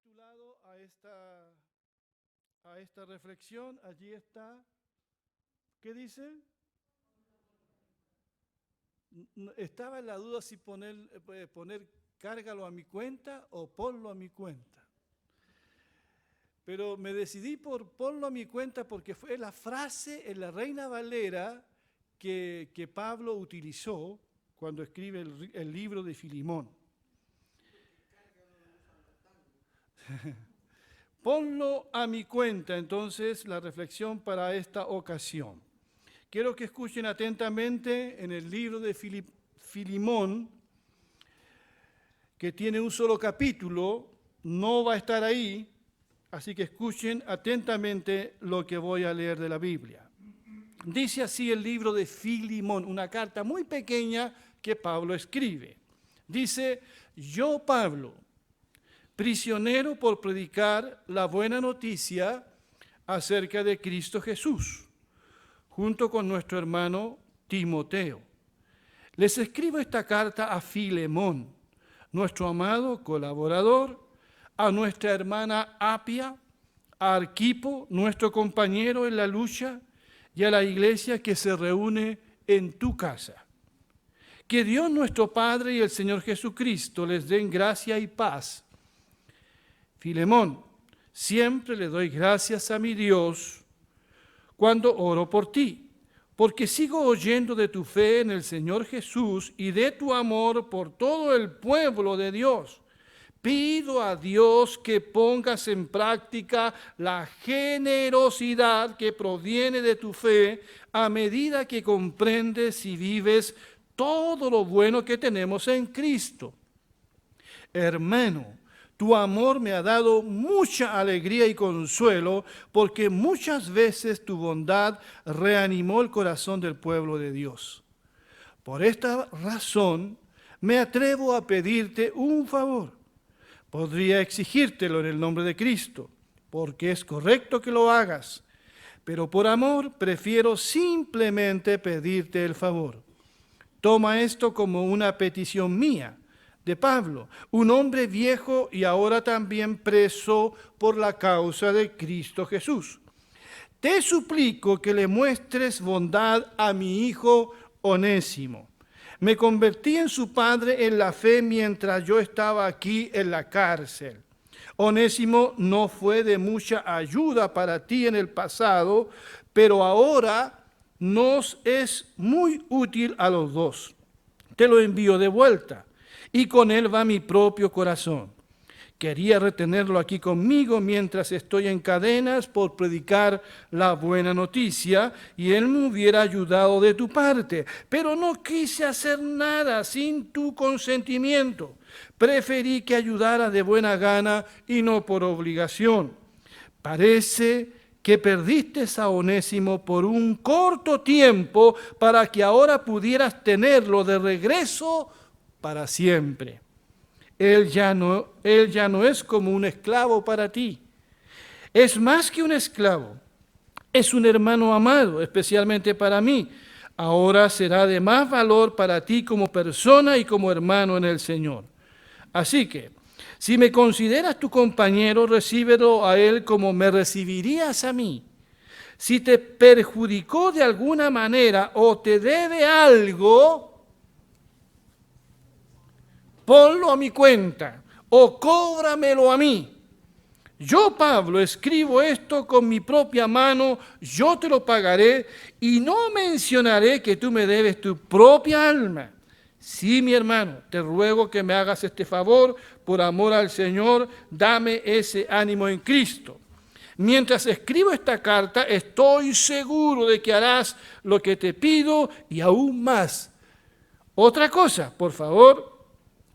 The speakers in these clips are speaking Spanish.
titulado a esta reflexión, allí está, ¿qué dice? Estaba en la duda si poner cárgalo a mi cuenta o ponlo a mi cuenta. Pero me decidí por ponlo a mi cuenta porque fue la frase en la Reina Valera que Pablo utilizó cuando escribe el libro de Filemón. Ponlo a mi cuenta, entonces, la reflexión para esta ocasión. Quiero que escuchen atentamente en el libro de Filemón, que tiene un solo capítulo, no va a estar ahí, así que escuchen atentamente lo que voy a leer de la Biblia. Dice así el libro de Filemón, una carta muy pequeña que Pablo escribe. Dice, yo Pablo, prisionero por predicar la buena noticia acerca de Cristo Jesús, junto con nuestro hermano Timoteo. Les escribo esta carta a Filemón, nuestro amado colaborador, a nuestra hermana Apia, a Arquipo, nuestro compañero en la lucha, y a la iglesia que se reúne en tu casa. Que Dios nuestro Padre y el Señor Jesucristo les den gracia y paz. Filemón, siempre le doy gracias a mi Dios cuando oro por ti, porque sigo oyendo de tu fe en el Señor Jesús y de tu amor por todo el pueblo de Dios. Pido a Dios que pongas en práctica la generosidad que proviene de tu fe a medida que comprendes y vives todo lo bueno que tenemos en Cristo. Hermano, tu amor me ha dado mucha alegría y consuelo, porque muchas veces tu bondad reanimó el corazón del pueblo de Dios. Por esta razón, me atrevo a pedirte un favor. Podría exigírtelo en el nombre de Cristo, porque es correcto que lo hagas, pero por amor prefiero simplemente pedirte el favor. Toma esto como una petición mía, de Pablo, un hombre viejo y ahora también preso por la causa de Cristo Jesús. Te suplico que le muestres bondad a mi hijo Onésimo. Me convertí en su padre en la fe mientras yo estaba aquí en la cárcel. Onésimo no fue de mucha ayuda para ti en el pasado, pero ahora nos es muy útil a los dos. Te lo envío de vuelta. Y con él va mi propio corazón. Quería retenerlo aquí conmigo mientras estoy en cadenas por predicar la buena noticia, y él me hubiera ayudado de tu parte, pero no quise hacer nada sin tu consentimiento. Preferí que ayudara de buena gana y no por obligación. Parece que perdiste a Onésimo por un corto tiempo para que ahora pudieras tenerlo de regreso para siempre. Él ya no es como un esclavo para ti. Es más que un esclavo. Es un hermano amado, especialmente para mí. Ahora será de más valor para ti como persona y como hermano en el Señor. Así que, si me consideras tu compañero, recíbelo a él como me recibirías a mí. Si te perjudicó de alguna manera o te debe algo, ponlo a mi cuenta o cóbramelo a mí. Yo, Pablo, escribo esto con mi propia mano, yo te lo pagaré y no mencionaré que tú me debes tu propia alma. Sí, mi hermano, te ruego que me hagas este favor, por amor al Señor, dame ese ánimo en Cristo. Mientras escribo esta carta, estoy seguro de que harás lo que te pido y aún más. Otra cosa, por favor,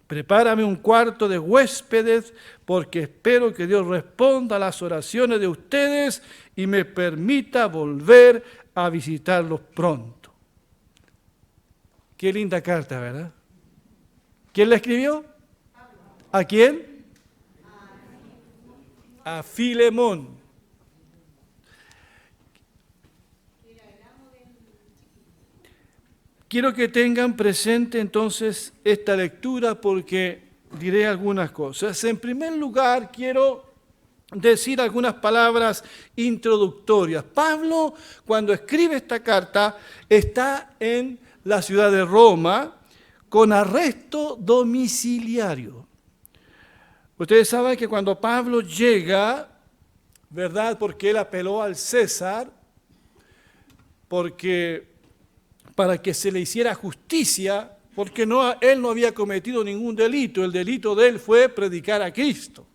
prepárame un cuarto de huéspedes, porque espero que Dios responda a las oraciones de ustedes y me permita volver a visitarlos pronto. Qué linda carta, ¿verdad? ¿Quién la escribió? ¿A quién? A Filemón. Quiero que tengan presente entonces esta lectura porque diré algunas cosas. En primer lugar, quiero decir algunas palabras introductorias. Pablo, cuando escribe esta carta, está en la ciudad de Roma con arresto domiciliario. Ustedes saben que cuando Pablo llega, ¿verdad? Porque él apeló al César, porque para que se le hiciera justicia, porque él no había cometido ningún delito. El delito de él fue predicar a Cristo.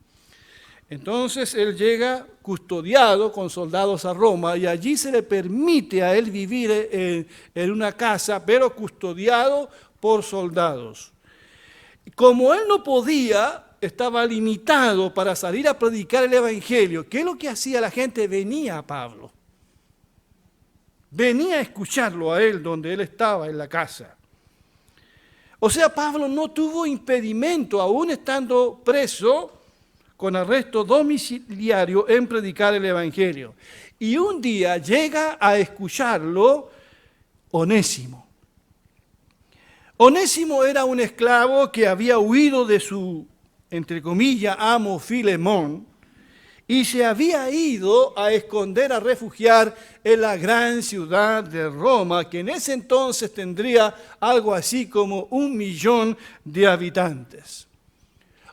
Entonces él llega custodiado con soldados a Roma y allí se le permite a él vivir en una casa, pero custodiado por soldados. Como él no podía, estaba limitado para salir a predicar el Evangelio. ¿Qué es lo que hacía la gente? Venía a Pablo. Venía a escucharlo a él donde él estaba en la casa. O sea, Pablo no tuvo impedimento, aún estando preso, con arresto domiciliario, en predicar el Evangelio. Y un día llega a escucharlo Onésimo. Onésimo era un esclavo que había huido de su, entre comillas, amo Filemón, y se había ido a esconder, a refugiar en la gran ciudad de Roma, que en ese entonces tendría algo así como 1 millón de habitantes.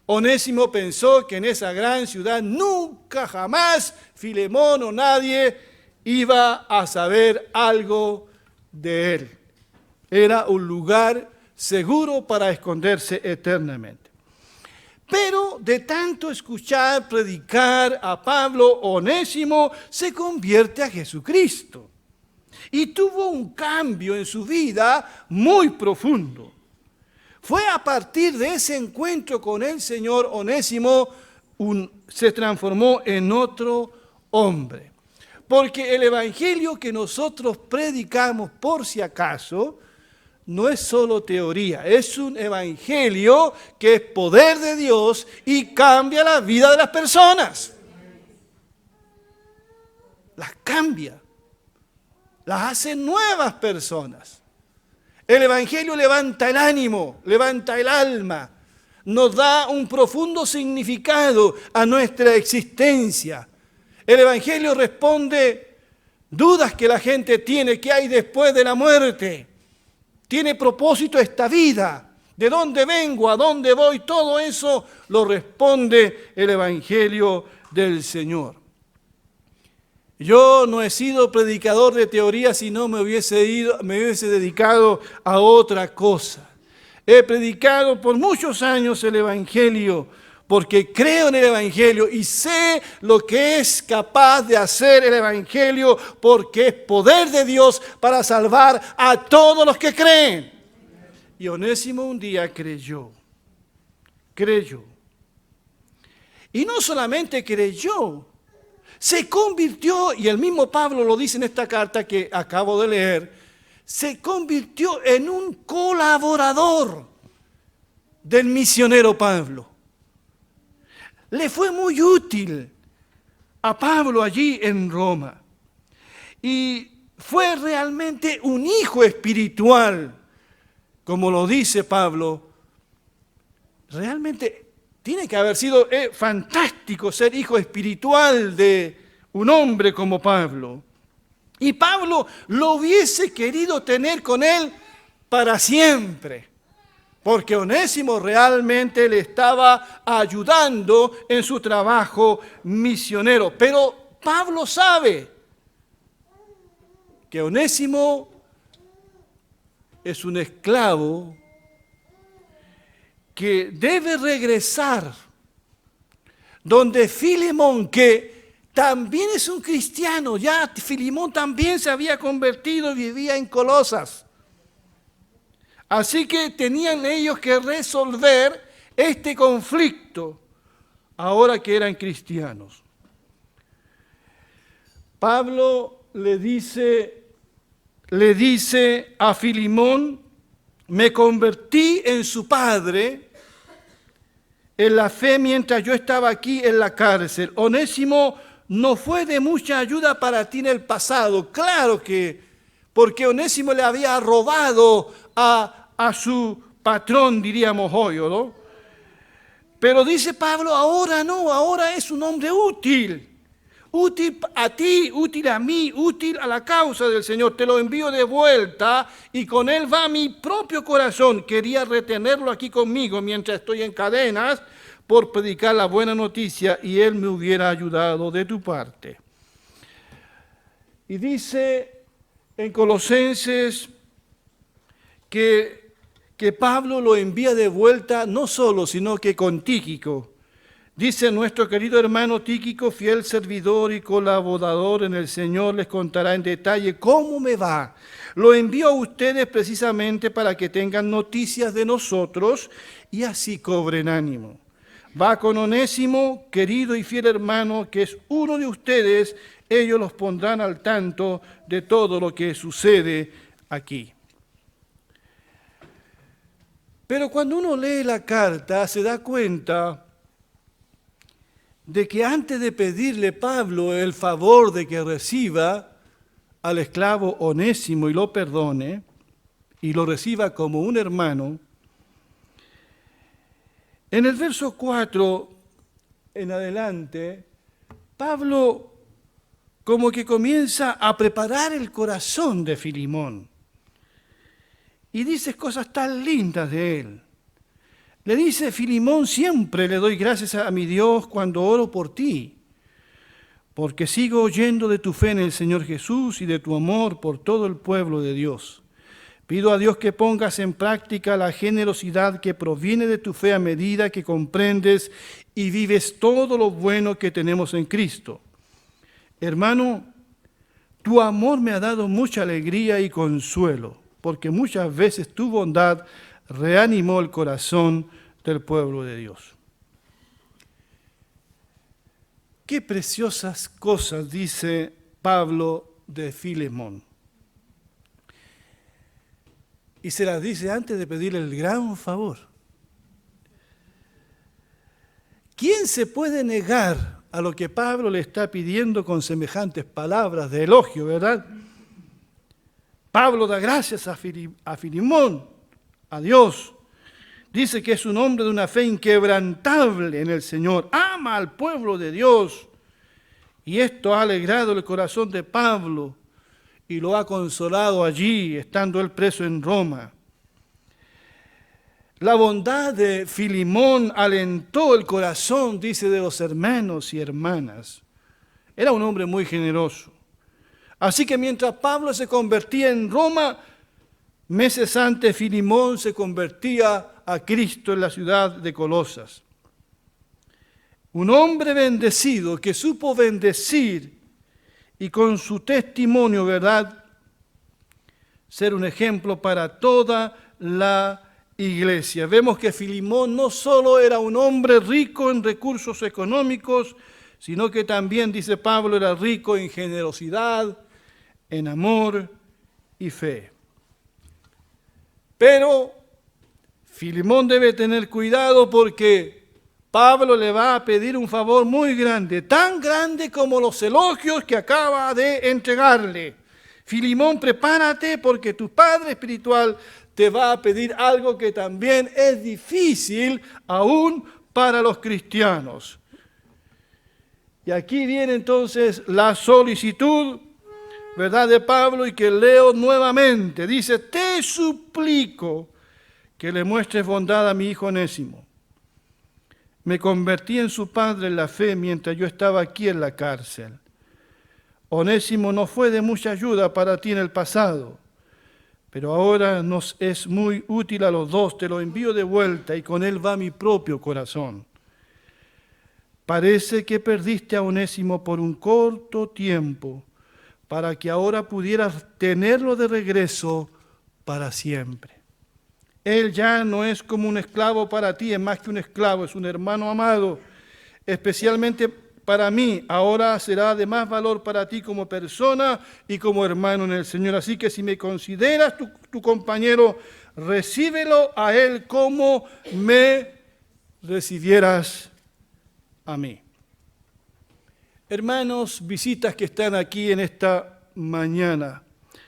Onésimo pensó que en esa gran ciudad nunca jamás Filemón o nadie iba a saber algo de él. Era un lugar seguro para esconderse eternamente. Pero de tanto escuchar, predicar a Pablo, Onésimo se convierte a Jesucristo. Y tuvo un cambio en su vida muy profundo. Fue a partir de ese encuentro con el Señor, Onésimo se transformó en otro hombre. Porque el Evangelio que nosotros predicamos, por si acaso, no es solo teoría, es un evangelio que es poder de Dios y cambia la vida de las personas. Las cambia, las hace nuevas personas. El evangelio levanta el ánimo, levanta el alma, nos da un profundo significado a nuestra existencia. El evangelio responde dudas que la gente tiene, ¿qué hay después de la muerte? Tiene propósito esta vida, de dónde vengo, a dónde voy, todo eso lo responde el Evangelio del Señor. Yo no he sido predicador de teoría si no me hubiese dedicado a otra cosa. He predicado por muchos años el Evangelio, porque creo en el Evangelio y sé lo que es capaz de hacer el Evangelio, porque es poder de Dios para salvar a todos los que creen. Y Onésimo un día creyó. Y no solamente creyó, se convirtió, y el mismo Pablo lo dice en esta carta que acabo de leer, se convirtió en un colaborador del misionero Pablo. Le fue muy útil a Pablo allí en Roma. Y fue realmente un hijo espiritual, como lo dice Pablo. Realmente tiene que haber sido fantástico ser hijo espiritual de un hombre como Pablo. Y Pablo lo hubiese querido tener con él para siempre. Porque Onésimo realmente le estaba ayudando en su trabajo misionero. Pero Pablo sabe que Onésimo es un esclavo que debe regresar donde Filemón, que también es un cristiano, ya Filemón también se había convertido y vivía en Colosas. Así que tenían ellos que resolver este conflicto ahora que eran cristianos. Pablo le dice a Filemón, me convertí en su padre en la fe mientras yo estaba aquí en la cárcel. Onésimo no fue de mucha ayuda para ti en el pasado. Claro que, porque Onésimo le había robado a su patrón, diríamos hoy, ¿no? Pero dice Pablo, ahora no, ahora es un hombre útil. Útil a ti, útil a mí, útil a la causa del Señor. Te lo envío de vuelta y con él va mi propio corazón. Quería retenerlo aquí conmigo mientras estoy en cadenas por predicar la buena noticia y él me hubiera ayudado de tu parte. Y dice en Colosenses que Pablo lo envía de vuelta no solo, sino que con Tíquico. Dice nuestro querido hermano Tíquico, fiel servidor y colaborador en el Señor, les contará en detalle cómo me va. Lo envío a ustedes precisamente para que tengan noticias de nosotros y así cobren ánimo. Va con Onésimo, querido y fiel hermano, que es uno de ustedes. Ellos los pondrán al tanto de todo lo que sucede aquí. Pero cuando uno lee la carta se da cuenta de que antes de pedirle Pablo el favor de que reciba al esclavo Onésimo y lo perdone, y lo reciba como un hermano, en el verso 4 en adelante, Pablo como que comienza a preparar el corazón de Filimón. Y dice cosas tan lindas de él. Le dice, Filimón, siempre le doy gracias a mi Dios cuando oro por ti, porque sigo oyendo de tu fe en el Señor Jesús y de tu amor por todo el pueblo de Dios. Pido a Dios que pongas en práctica la generosidad que proviene de tu fe a medida que comprendes y vives todo lo bueno que tenemos en Cristo. Hermano, tu amor me ha dado mucha alegría y consuelo, porque muchas veces tu bondad reanimó el corazón del pueblo de Dios. Qué preciosas cosas dice Pablo de Filemón. Y se las dice antes de pedirle el gran favor. ¿Quién se puede negar a lo que Pablo le está pidiendo con semejantes palabras de elogio, verdad? Pablo da gracias a Filemón, a Dios. Dice que es un hombre de una fe inquebrantable en el Señor. Ama al pueblo de Dios. Y esto ha alegrado el corazón de Pablo y lo ha consolado allí, estando él preso en Roma. La bondad de Filemón alentó el corazón, dice, de los hermanos y hermanas. Era un hombre muy generoso. Así que mientras Pablo se convertía en Roma, meses antes Filemón se convertía a Cristo en la ciudad de Colosas. Un hombre bendecido que supo bendecir y con su testimonio, ¿verdad?, ser un ejemplo para toda la iglesia. Vemos que Filemón no solo era un hombre rico en recursos económicos, sino que también, dice Pablo, era rico en generosidad, en amor y fe. Pero Filemón debe tener cuidado porque Pablo le va a pedir un favor muy grande, tan grande como los elogios que acaba de entregarle. Filemón, prepárate porque tu padre espiritual te va a pedir algo que también es difícil aún para los cristianos. Y aquí viene entonces la solicitud, ¿verdad?, de Pablo, y que leo nuevamente. Dice, te suplico que le muestres bondad a mi hijo Onésimo. Me convertí en su padre en la fe mientras yo estaba aquí en la cárcel. Onésimo no fue de mucha ayuda para ti en el pasado, pero ahora nos es muy útil a los dos. Te lo envío de vuelta y con él va mi propio corazón. Parece que perdiste a Onésimo por un corto tiempo, para que ahora pudieras tenerlo de regreso para siempre. Él ya no es como un esclavo para ti, es más que un esclavo, es un hermano amado, especialmente para mí. Ahora será de más valor para ti como persona y como hermano en el Señor. Así que si me consideras tu compañero, recíbelo a él como me recibieras a mí. Hermanos, visitas que están aquí en esta mañana,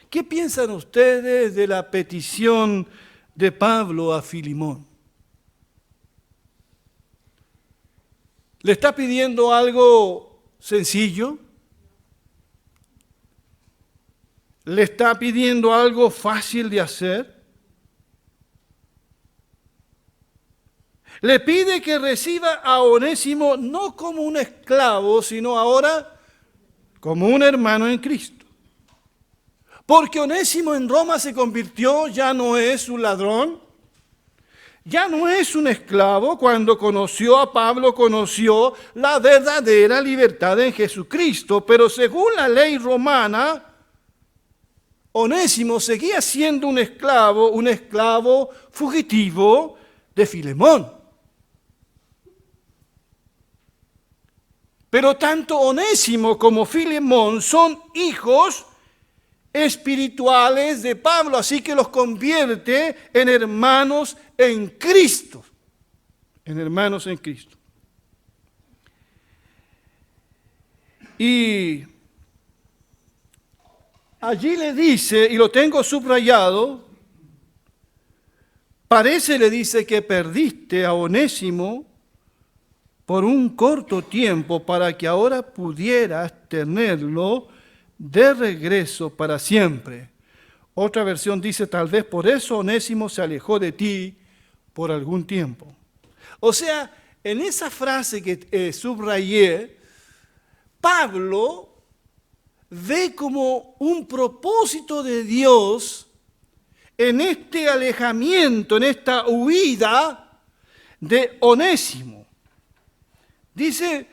¿qué piensan ustedes de la petición de Pablo a Filemón? ¿Le está pidiendo algo sencillo? ¿Le está pidiendo algo fácil de hacer? Le pide que reciba a Onésimo no como un esclavo, sino ahora como un hermano en Cristo. Porque Onésimo en Roma se convirtió, ya no es un ladrón, ya no es un esclavo. Cuando conoció a Pablo, conoció la verdadera libertad en Jesucristo. Pero según la ley romana, Onésimo seguía siendo un esclavo fugitivo de Filemón. Pero tanto Onésimo como Filemón son hijos espirituales de Pablo, así que los convierte en hermanos en Cristo. En hermanos en Cristo. Y allí le dice, y lo tengo subrayado, le dice que perdiste a Onésimo por un corto tiempo para que ahora pudieras tenerlo de regreso para siempre. Otra versión dice, tal vez por eso Onésimo se alejó de ti por algún tiempo. O sea, en esa frase que subrayé, Pablo ve como un propósito de Dios en este alejamiento, en esta huida de Onésimo. Dice,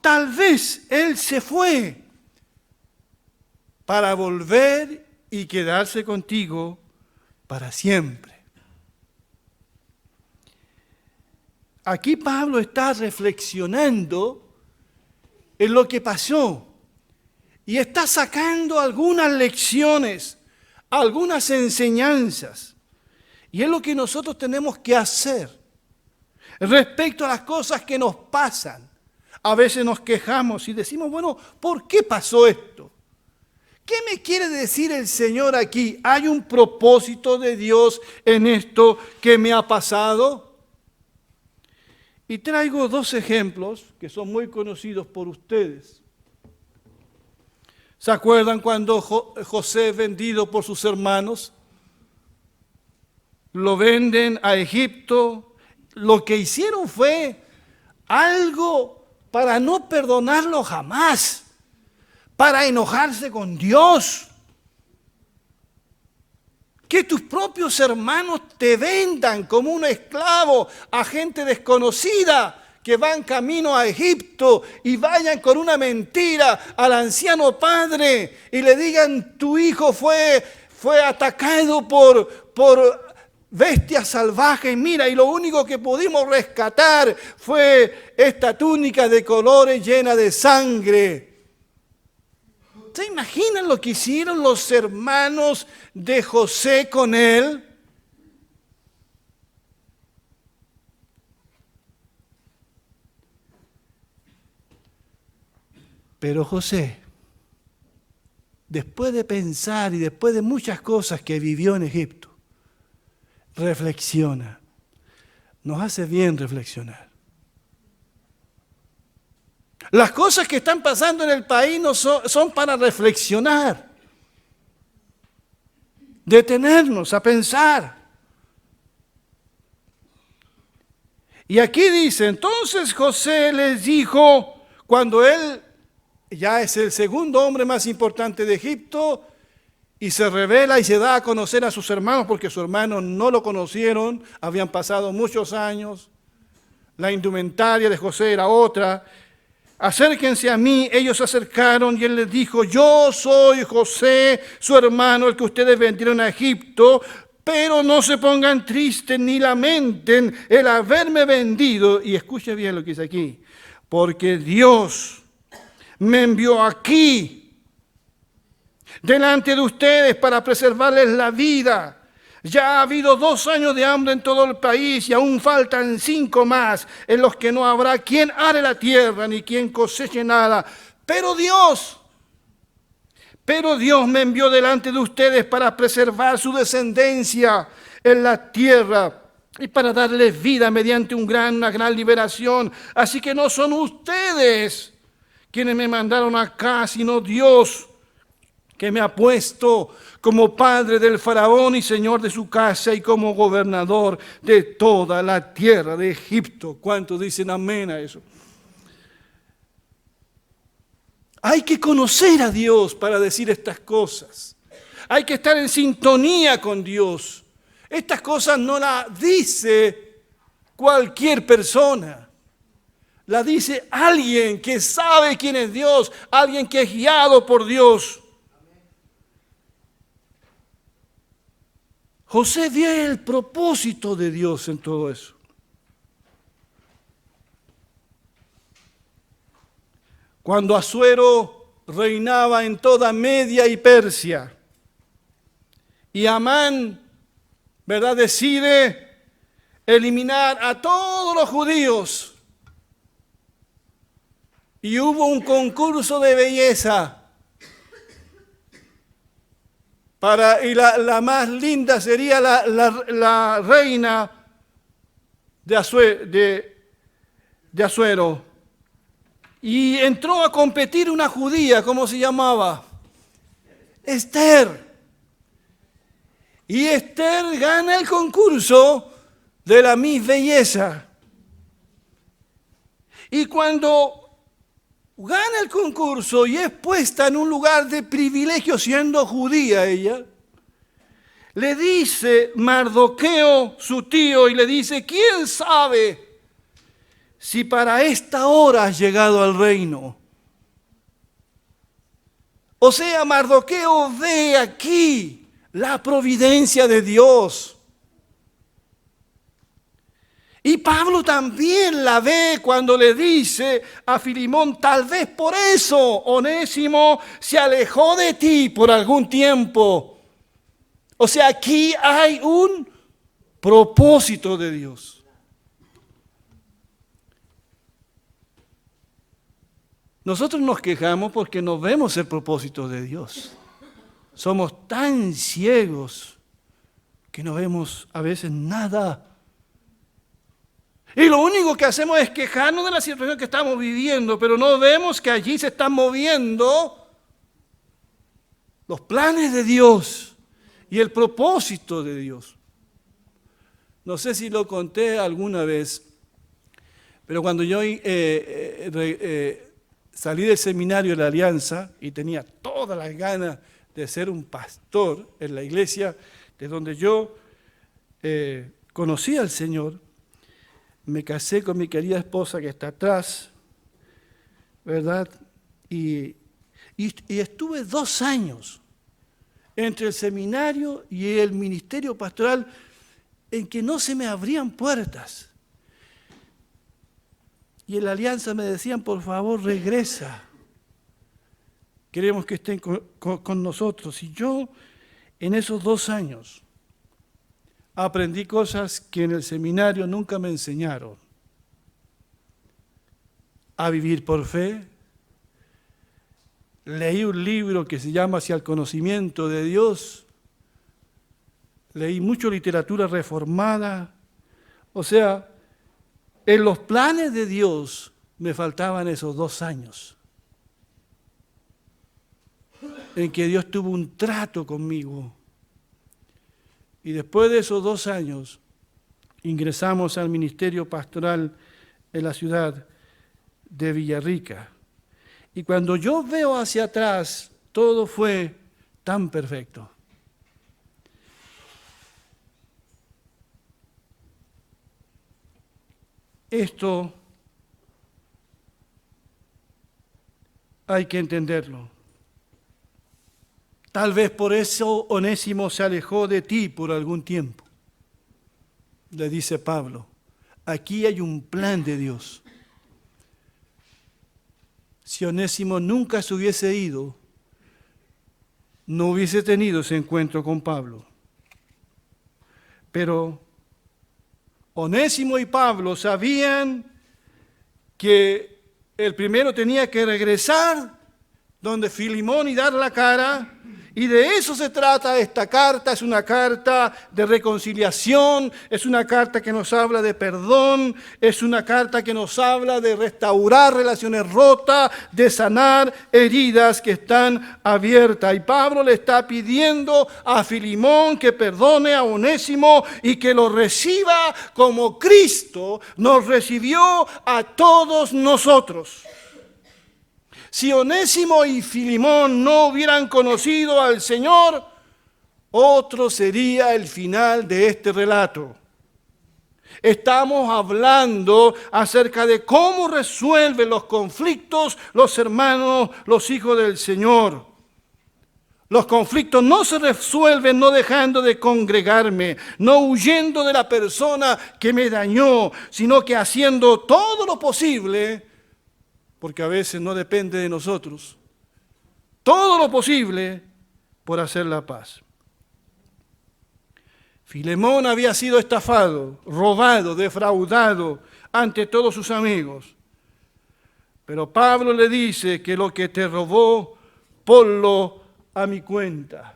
tal vez él se fue para volver y quedarse contigo para siempre. Aquí Pablo está reflexionando en lo que pasó y está sacando algunas lecciones, algunas enseñanzas. Y es lo que nosotros tenemos que hacer respecto a las cosas que nos pasan. A veces nos quejamos y decimos, bueno, ¿por qué pasó esto? ¿Qué me quiere decir el Señor aquí? ¿Hay un propósito de Dios en esto que me ha pasado? Y traigo dos ejemplos que son muy conocidos por ustedes. ¿Se acuerdan cuando José, vendido por sus hermanos, lo venden a Egipto? Lo que hicieron fue algo para no perdonarlo jamás, para enojarse con Dios. Que tus propios hermanos te vendan como un esclavo a gente desconocida que van camino a Egipto y vayan con una mentira al anciano padre y le digan, tu hijo fue atacado por bestias salvajes, mira, y lo único que pudimos rescatar fue esta túnica de colores llena de sangre. ¿Se imaginan lo que hicieron los hermanos de José con él? Pero José, después de pensar y después de muchas cosas que vivió en Egipto, reflexiona. Nos hace bien reflexionar. Las cosas que están pasando en el país no son para reflexionar, detenernos a pensar. Y aquí dice, entonces José les dijo, cuando él ya es el segundo hombre más importante de Egipto, y se revela y se da a conocer a sus hermanos, porque sus hermanos no lo conocieron, habían pasado muchos años, la indumentaria de José era otra. Acérquense a mí. Ellos se acercaron y él les dijo, yo soy José, su hermano, el que ustedes vendieron a Egipto, pero no se pongan tristes ni lamenten el haberme vendido. Y escuche bien lo que dice aquí, porque Dios me envió aquí delante de ustedes para preservarles la vida. Ya ha habido 2 años de hambre en todo el país y aún faltan 5 más en los que no habrá quien are la tierra ni quien coseche nada. Pero Dios me envió delante de ustedes para preservar su descendencia en la tierra. y para darles vida mediante una gran liberación. Así que no son ustedes quienes me mandaron acá, sino Dios, que me ha puesto como padre del faraón y señor de su casa y como gobernador de toda la tierra de Egipto. ¿Cuántos dicen amén a eso? Hay que conocer a Dios para decir estas cosas. Hay que estar en sintonía con Dios. Estas cosas no las dice cualquier persona. Las dice alguien que sabe quién es Dios, alguien que es guiado por Dios. José ve el propósito de Dios en todo eso. Cuando Asuero reinaba en toda Media y Persia, y Amán, ¿verdad?, decide eliminar a todos los judíos, y hubo un concurso de belleza, y la más linda sería la reina de Asuero. Y entró a competir una judía, ¿cómo se llamaba? Esther. Y Esther gana el concurso de la Miss Belleza. Y cuando gana el concurso y es puesta en un lugar de privilegio siendo judía ella, le dice Mardoqueo, su tío, y le dice, ¿quién sabe si para esta hora has llegado al reino? O sea, Mardoqueo ve aquí la providencia de Dios. Y Pablo también la ve cuando le dice a Filimón, tal vez por eso Onésimo se alejó de ti por algún tiempo. O sea, aquí hay un propósito de Dios. Nosotros nos quejamos porque no vemos el propósito de Dios. Somos tan ciegos que no vemos a veces nada. Y lo único que hacemos es quejarnos de la situación que estamos viviendo, pero no vemos que allí se están moviendo los planes de Dios y el propósito de Dios. No sé si lo conté alguna vez, pero cuando yo salí del seminario de la Alianza y tenía todas las ganas de ser un pastor en la iglesia de donde yo conocí al Señor, me casé con mi querida esposa que está atrás, ¿verdad? Y estuve 2 años entre el seminario y el ministerio pastoral en que no se me abrían puertas. Y en la Alianza me decían, por favor, regresa. Queremos que estén con nosotros. Y yo, en esos 2 años, aprendí cosas que en el seminario nunca me enseñaron. A vivir por fe. Leí un libro que se llama Hacia el conocimiento de Dios. Leí mucha literatura reformada. O sea, en los planes de Dios me faltaban esos 2 años. En que Dios tuvo un trato conmigo. Y después de esos 2 años, ingresamos al ministerio pastoral en la ciudad de Villarrica. Y cuando yo veo hacia atrás, todo fue tan perfecto. Esto hay que entenderlo. Tal vez por eso Onésimo se alejó de ti por algún tiempo. Le dice Pablo, aquí hay un plan de Dios. Si Onésimo nunca se hubiese ido, no hubiese tenido ese encuentro con Pablo. Pero Onésimo y Pablo sabían que el primero tenía que regresar donde Filimón y dar la cara, Y de eso se trata esta carta. Es una carta de reconciliación, es una carta que nos habla de perdón, es una carta que nos habla de restaurar relaciones rotas, de sanar heridas que están abiertas. Y Pablo le está pidiendo a Filemón que perdone a Onésimo y que lo reciba como Cristo nos recibió a todos nosotros. Si Onésimo y Filemón no hubieran conocido al Señor, otro sería el final de este relato. Estamos hablando acerca de cómo resuelven los conflictos los hermanos, los hijos del Señor. Los conflictos no se resuelven no dejando de congregarme, no huyendo de la persona que me dañó, sino que haciendo todo lo posible, porque a veces no depende de nosotros, todo lo posible por hacer la paz. Filemón había sido estafado, robado, defraudado ante todos sus amigos. Pero Pablo le dice que lo que te robó, ponlo a mi cuenta.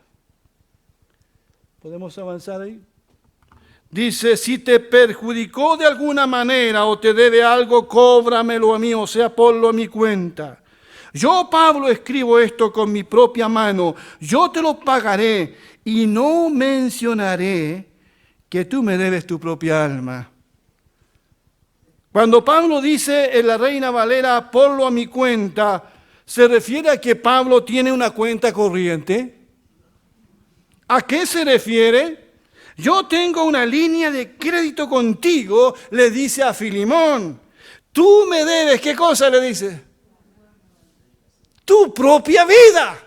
¿Podemos avanzar ahí? Dice, si te perjudicó de alguna manera o te debe algo, cóbramelo a mí, o sea, ponlo a mi cuenta. Yo, Pablo, escribo esto con mi propia mano. Yo te lo pagaré y no mencionaré que tú me debes tu propia alma. Cuando Pablo dice en la Reina Valera, ponlo a mi cuenta, ¿se refiere a que Pablo tiene una cuenta corriente? ¿A qué se refiere? Yo tengo una línea de crédito contigo, le dice a Filemón. Tú me debes, ¿qué cosa le dice? Tu propia vida.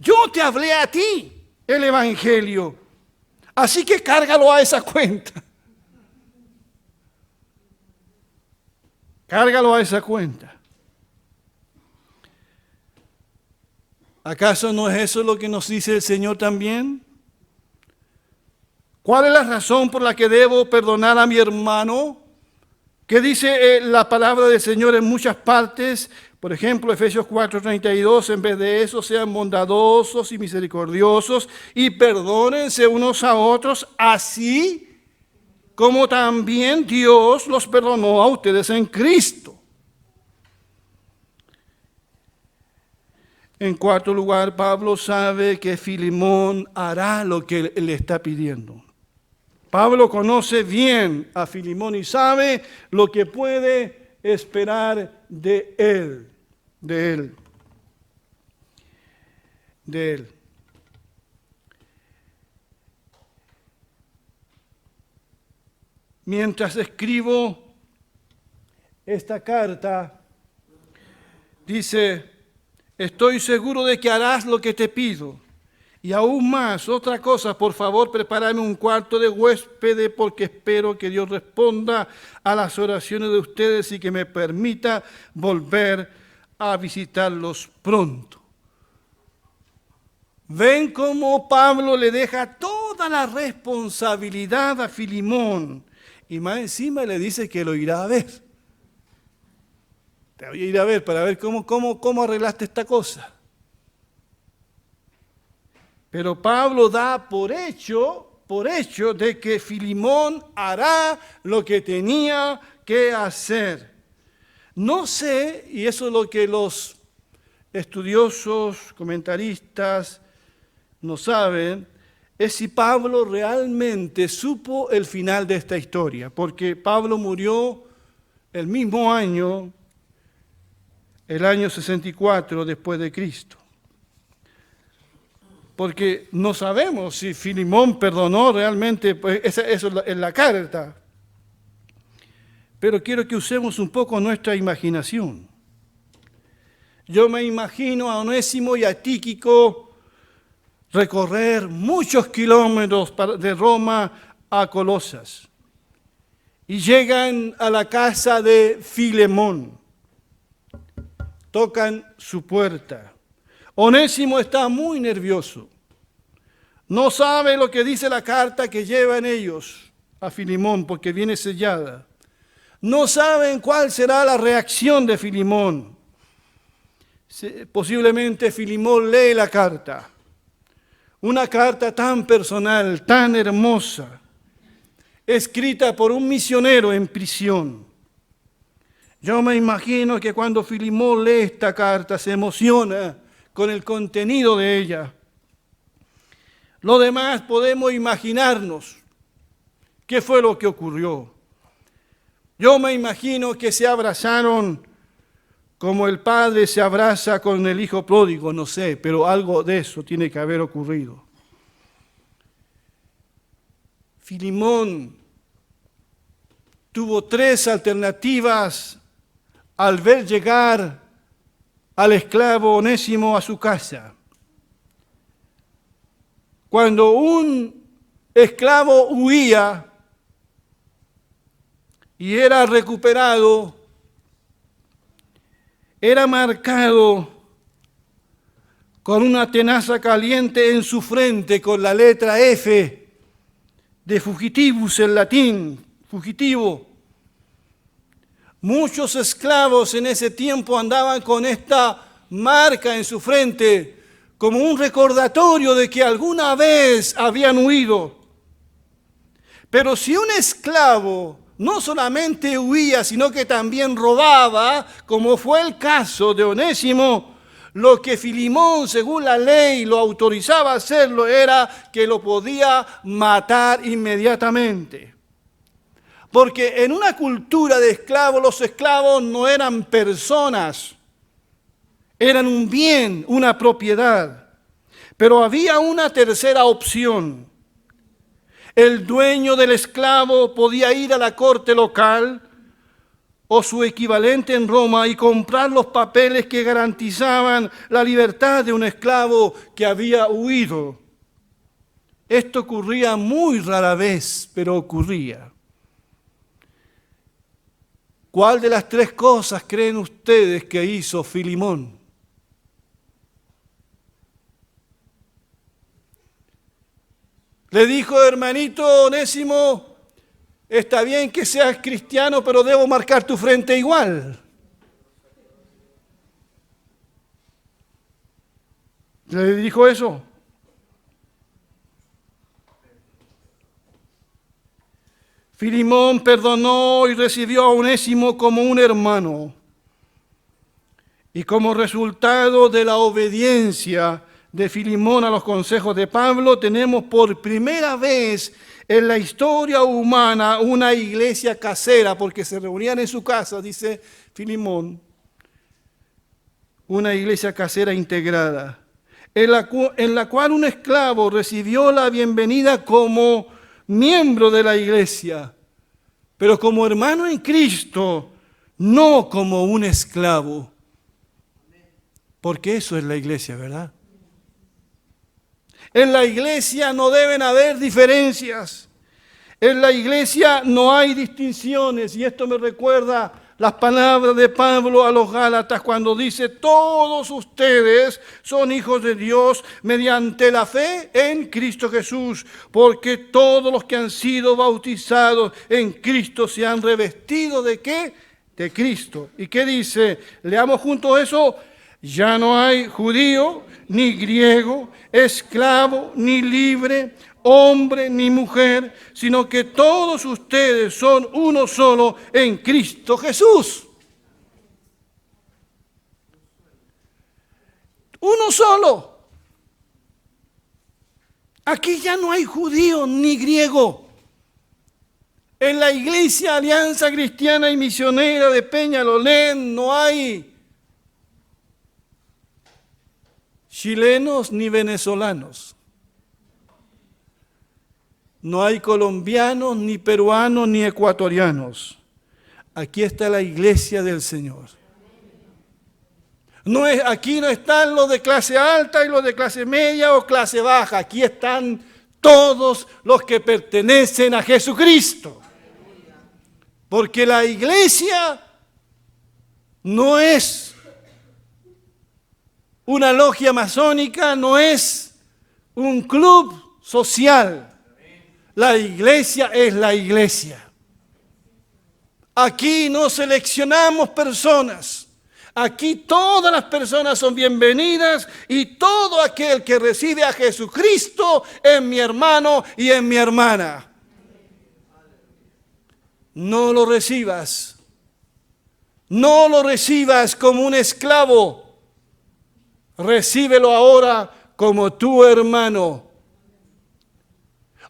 Yo te hablé a ti el Evangelio, así que cárgalo a esa cuenta. Cárgalo a esa cuenta. ¿Acaso no es eso lo que nos dice el Señor también? ¿Cuál es la razón por la que debo perdonar a mi hermano? ¿Qué dice la palabra del Señor en muchas partes? Por ejemplo, Efesios 4:32, en vez de eso, sean bondadosos y misericordiosos y perdónense unos a otros, así como también Dios los perdonó a ustedes en Cristo. En cuarto lugar, Pablo sabe que Filemón hará lo que le está pidiendo. Pablo conoce bien a Filemón y sabe lo que puede esperar de él. Mientras escribo esta carta, dice, estoy seguro de que harás lo que te pido. Y aún más, otra cosa, por favor, prepárame un cuarto de huésped, porque espero que Dios responda a las oraciones de ustedes y que me permita volver a visitarlos pronto. ¿Ven cómo Pablo le deja toda la responsabilidad a Filemón? Y más encima le dice que lo irá a ver. Te voy a ir a ver para ver cómo arreglaste esta cosa. Pero Pablo da por hecho de que Filemón hará lo que tenía que hacer. No sé, y eso es lo que los estudiosos, comentaristas no saben, es si Pablo realmente supo el final de esta historia, porque Pablo murió el mismo año, el año 64 después de Cristo. Porque no sabemos si Filemón perdonó realmente, pues eso es la carta. Pero quiero que usemos un poco nuestra imaginación. Yo me imagino a Onésimo y a Tíquico recorrer muchos kilómetros de Roma a Colosas. Y llegan a la casa de Filemón. Tocan su puerta. Onésimo está muy nervioso. No sabe lo que dice la carta que llevan ellos a Filemón porque viene sellada. No saben cuál será la reacción de Filemón. Posiblemente Filimón lee la carta. Una carta tan personal, tan hermosa, escrita por un misionero en prisión. Yo me imagino que cuando Filimón lee esta carta se emociona con el contenido de ella. Lo demás podemos imaginarnos qué fue lo que ocurrió. Yo me imagino que se abrazaron como el padre se abraza con el hijo pródigo, no sé, pero algo de eso tiene que haber ocurrido. Filimón tuvo 3 alternativas al ver llegar al esclavo Onésimo a su casa. Cuando un esclavo huía y era recuperado, era marcado con una tenaza caliente en su frente con la letra F de fugitivus en latín, fugitivo. Muchos esclavos en ese tiempo andaban con esta marca en su frente como un recordatorio de que alguna vez habían huido. Pero si un esclavo no solamente huía, sino que también robaba, como fue el caso de Onésimo, lo que Filimón, según la ley, lo autorizaba a hacerlo era que lo podía matar inmediatamente. Porque en una cultura de esclavos, los esclavos no eran personas, eran un bien, una propiedad. Pero había una tercera opción. El dueño del esclavo podía ir a la corte local o su equivalente en Roma y comprar los papeles que garantizaban la libertad de un esclavo que había huido. Esto ocurría muy rara vez, pero ocurría. ¿Cuál de las 3 cosas creen ustedes que hizo Filimón? Le dijo, hermanito Onésimo, está bien que seas cristiano, pero debo marcar tu frente igual. ¿Le dijo eso? Filimón perdonó y recibió a Onésimo como un hermano. Y como resultado de la obediencia de Filimón a los consejos de Pablo, tenemos por primera vez en la historia humana una iglesia casera, porque se reunían en su casa, dice Filimón, una iglesia casera integrada, en la cual un esclavo recibió la bienvenida como miembro de la iglesia, pero como hermano en Cristo, no como un esclavo. Porque eso es la iglesia, ¿verdad? En la iglesia no deben haber diferencias. En la iglesia no hay distinciones. Y esto me recuerda las palabras de Pablo a los Gálatas cuando dice: todos ustedes son hijos de Dios mediante la fe en Cristo Jesús, porque todos los que han sido bautizados en Cristo se han revestido ¿de qué? De Cristo. ¿Y qué dice? Leamos juntos eso. Ya no hay judío ni griego, esclavo ni libre, hombre ni mujer, sino que todos ustedes son uno solo en Cristo Jesús. Uno solo. Aquí ya no hay judío ni griego. En la Iglesia Alianza Cristiana y Misionera de Peñalolén no hay chilenos ni venezolanos. No hay colombianos, ni peruanos, ni ecuatorianos. Aquí está la iglesia del Señor. Aquí no están los de clase alta y los de clase media o clase baja. Aquí están todos los que pertenecen a Jesucristo. Porque la iglesia no es una logia masónica, no es un club social. La iglesia es la iglesia. Aquí no seleccionamos personas. Aquí todas las personas son bienvenidas y todo aquel que recibe a Jesucristo es mi hermano y es mi hermana. No lo recibas. No lo recibas como un esclavo. Recíbelo ahora como tu hermano.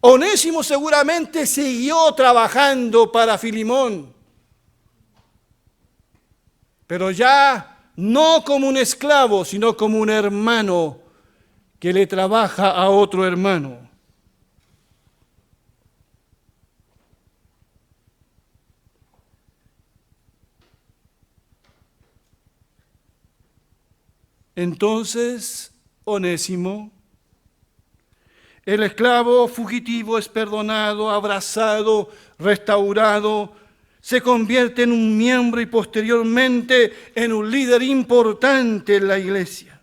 Onésimo seguramente siguió trabajando para Filemón, pero ya no como un esclavo, sino como un hermano que le trabaja a otro hermano. Entonces, Onésimo, el esclavo fugitivo, es perdonado, abrazado, restaurado, se convierte en un miembro y posteriormente en un líder importante en la iglesia.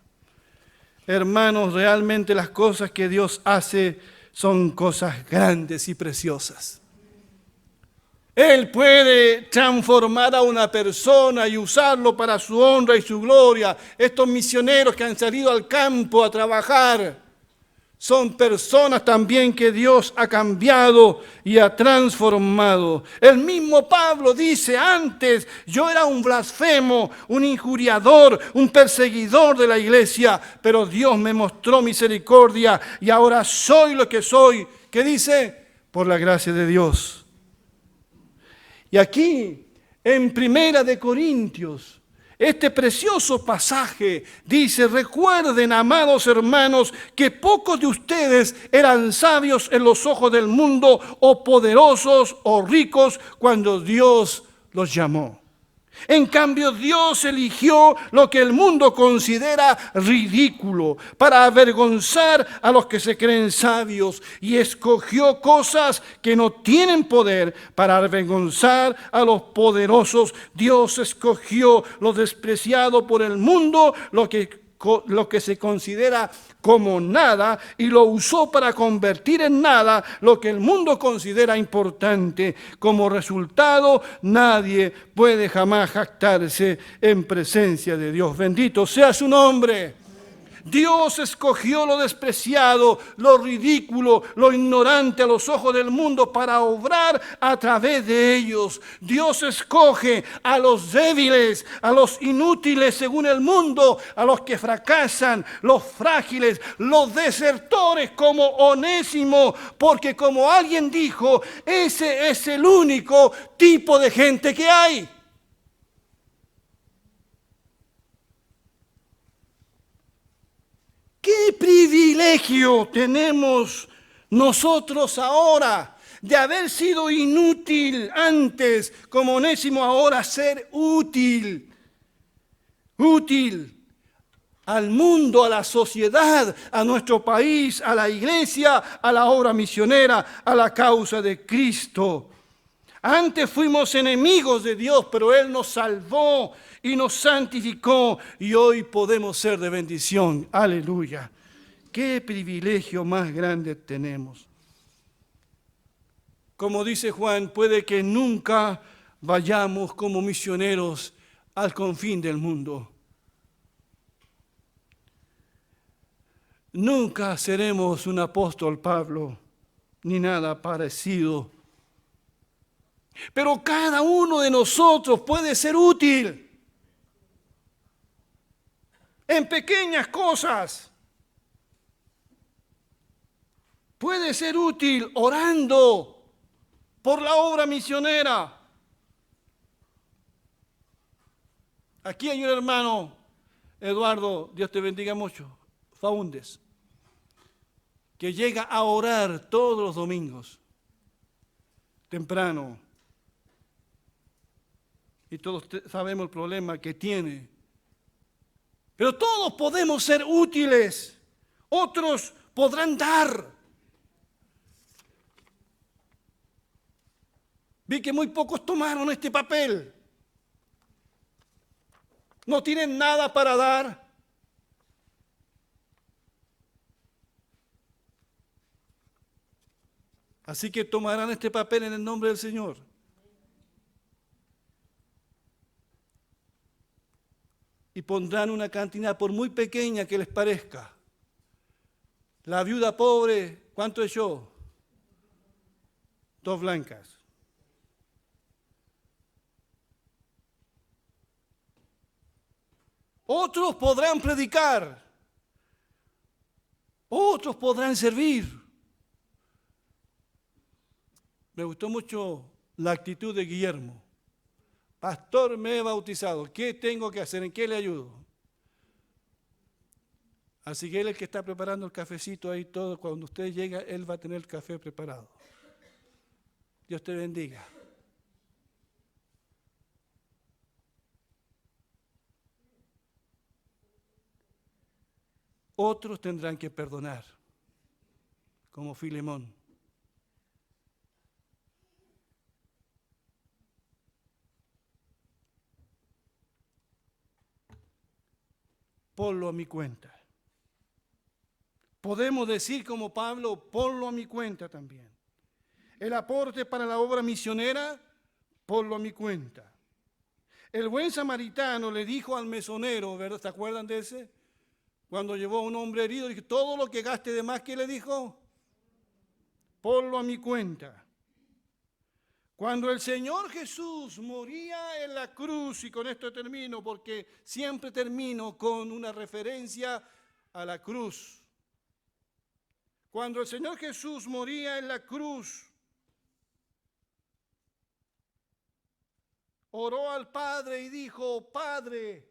Hermanos, realmente las cosas que Dios hace son cosas grandes y preciosas. Él puede transformar a una persona y usarlo para su honra y su gloria. Estos misioneros que han salido al campo a trabajar son personas también que Dios ha cambiado y ha transformado. El mismo Pablo dice: antes yo era un blasfemo, un injuriador, un perseguidor de la iglesia, pero Dios me mostró misericordia y ahora soy lo que soy. ¿Qué dice? Por la gracia de Dios. Y aquí, en Primera de Corintios, este precioso pasaje dice: recuerden, amados hermanos, que pocos de ustedes eran sabios en los ojos del mundo, o poderosos o ricos, cuando Dios los llamó. En cambio, Dios eligió lo que el mundo considera ridículo para avergonzar a los que se creen sabios, y escogió cosas que no tienen poder para avergonzar a los poderosos. Dios escogió lo despreciado por el mundo, lo que se considera como nada, y lo usó para convertir en nada lo que el mundo considera importante. Como resultado, nadie puede jamás jactarse en presencia de Dios. Bendito sea su nombre. Dios escogió lo despreciado, lo ridículo, lo ignorante a los ojos del mundo para obrar a través de ellos. Dios escoge a los débiles, a los inútiles según el mundo, a los que fracasan, los frágiles, los desertores como Onésimo, porque como alguien dijo, ese es el único tipo de gente que hay. ¿Qué privilegio tenemos nosotros ahora de haber sido inútil antes, como Onésimo, ahora ser útil? Útil al mundo, a la sociedad, a nuestro país, a la iglesia, a la obra misionera, a la causa de Cristo. Antes fuimos enemigos de Dios, pero Él nos salvó y nos santificó, y hoy podemos ser de bendición. Aleluya. Qué privilegio más grande tenemos. Como dice Juan, puede que nunca vayamos como misioneros al confín del mundo. Nunca seremos un apóstol Pablo, ni nada parecido. Pero cada uno de nosotros puede ser útil en pequeñas cosas. Puede ser útil orando por la obra misionera. Aquí hay un hermano, Eduardo, Dios te bendiga mucho, Faúndez, que llega a orar todos los domingos, temprano. Y todos sabemos el problema que tiene. Pero todos podemos ser útiles. Otros podrán dar. Vi que muy pocos tomaron este papel. No tienen nada para dar. Así que tomarán este papel en el nombre del Señor. y pondrán una cantidad por muy pequeña que les parezca. La viuda pobre, ¿cuánto echó? 2 blancas. Otros podrán predicar, otros podrán servir. Me gustó mucho la actitud de Guillermo. Pastor, me he bautizado, ¿qué tengo que hacer? ¿En qué le ayudo? Así que él es el que está preparando el cafecito ahí todo. Cuando usted llega, él va a tener el café preparado. Dios te bendiga. Otros tendrán que perdonar, como Filemón. Ponlo a mi cuenta. Podemos decir como Pablo, ponlo a mi cuenta también. El aporte para la obra misionera, ponlo a mi cuenta. El buen samaritano le dijo al mesonero, ¿verdad? ¿Se acuerdan de ese? Cuando llevó a un hombre herido, dijo, todo lo que gaste de más, ¿qué le dijo? Ponlo a mi cuenta. Cuando el Señor Jesús moría en la cruz, y con esto termino, porque siempre termino con una referencia a la cruz. Cuando el Señor Jesús moría en la cruz, oró al Padre y dijo, Padre,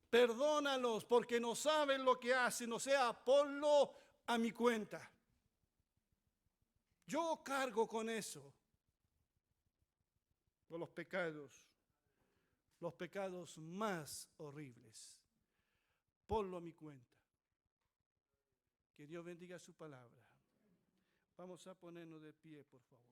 perdónalos porque no saben lo que hacen, o sea, ponlo a mi cuenta. Yo cargo con eso, con los pecados más horribles. Ponlo a mi cuenta. Que Dios bendiga su palabra. Vamos a ponernos de pie, por favor.